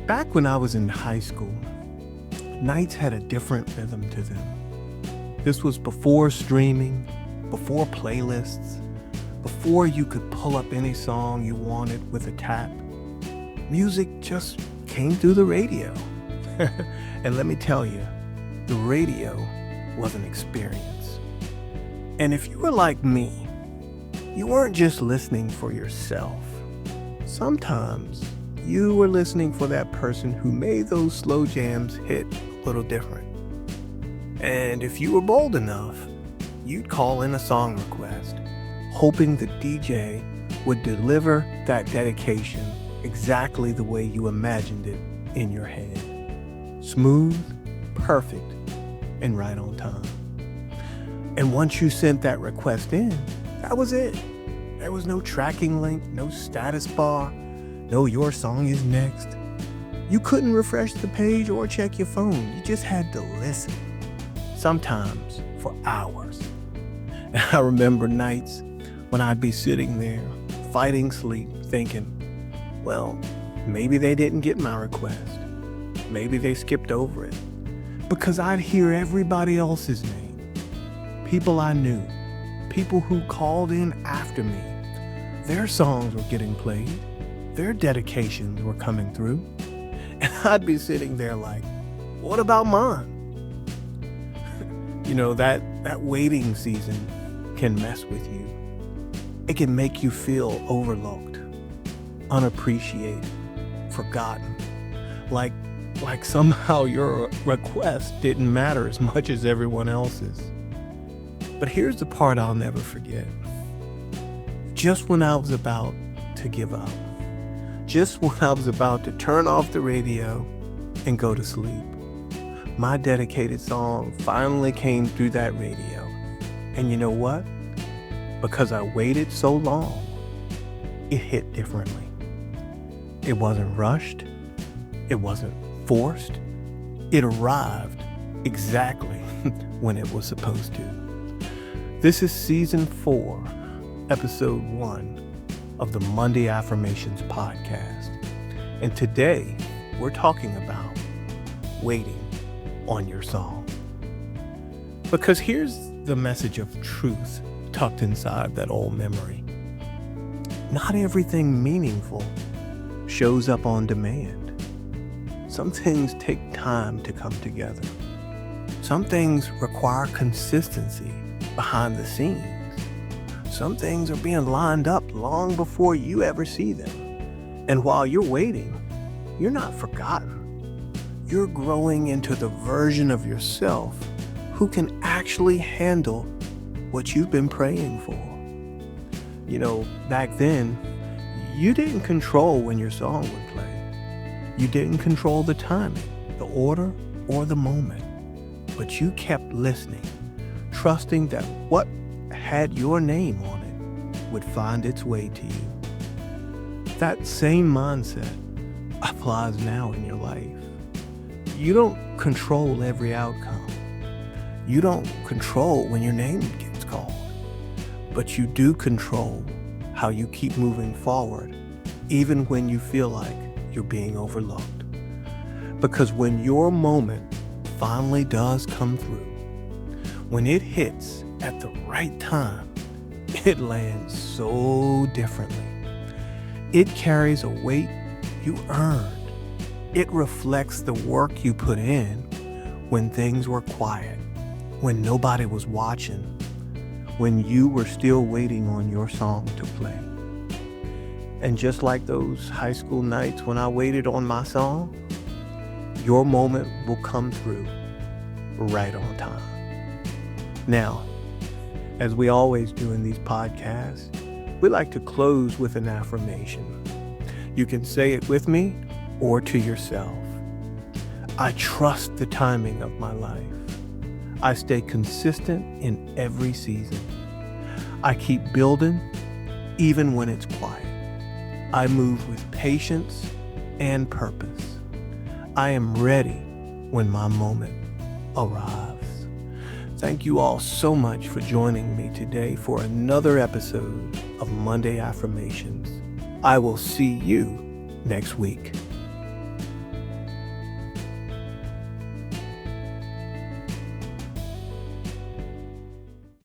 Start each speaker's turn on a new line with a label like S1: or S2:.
S1: Back when I was in high school, nights had a different rhythm to them. This was before streaming, before playlists, before you could pull up any song you wanted with a tap. Music just came through the radio. And let me tell you, the radio was an experience. And if you were like me, you weren't just listening for yourself. Sometimes you were listening for that person who made those slow jams hit a little different. And if you were bold enough, you'd call in a song request, hoping the DJ would deliver that dedication exactly the way you imagined it in your head. Smooth, perfect, and right on time. And once you sent that request in, that was it. There was no tracking link, no status bar, no your song is next. You couldn't refresh the page or check your phone. You just had to listen, sometimes for hours. And I remember nights when I'd be sitting there fighting sleep, thinking, well, maybe they didn't get my request. Maybe they skipped over it. Because I'd hear everybody else's name. People I knew, people who called in after me. Their songs were getting played. Their dedications were coming through. And I'd be sitting there like, what about mine? You know, that waiting season can mess with you. It can make you feel overlooked, unappreciated, forgotten. Like somehow your request didn't matter as much as everyone else's. But here's the part I'll never forget. Just when I was about to give up, just when I was about to turn off the radio and go to sleep, my dedicated song finally came through that radio. And you know what? Because I waited so long, it hit differently. It wasn't rushed. It wasn't forced. It arrived exactly when it was supposed to. This is season 4, episode 1 of the Monday Affirmations podcast. And today we're talking about waiting on your song. Because here's the message of truth tucked inside that old memory. Not everything meaningful shows up on demand. Some things take time to come together. Some things require consistency behind the scenes. Some things are being lined up long before you ever see them. And while you're waiting, you're not forgotten. You're growing into the version of yourself who can actually handle what you've been praying for. You know, back then, you didn't control when your song would play. You didn't control the timing, the order, or the moment. But you kept listening, trusting that what had your name on it would find its way to you. That same mindset applies now in your life. You don't control every outcome. You don't control when your name gets called. But you do control how you keep moving forward, even when you feel like you're being overlooked. Because when your moment finally does come through, when it hits at the right time, it lands so differently. It carries a weight you earned. It reflects the work you put in when things were quiet, when nobody was watching, when you were still waiting on your song to play. And just like those high school nights when I waited on my song, your moment will come through right on time. Now, as we always do in these podcasts, we like to close with an affirmation. You can say it with me or to yourself. I trust the timing of my life. I stay consistent in every season. I keep building even when it's quiet. I move with patience and purpose. I am ready when my moment arrives. Thank you all so much for joining me today for another episode of Monday Affirmations. I will see you next week.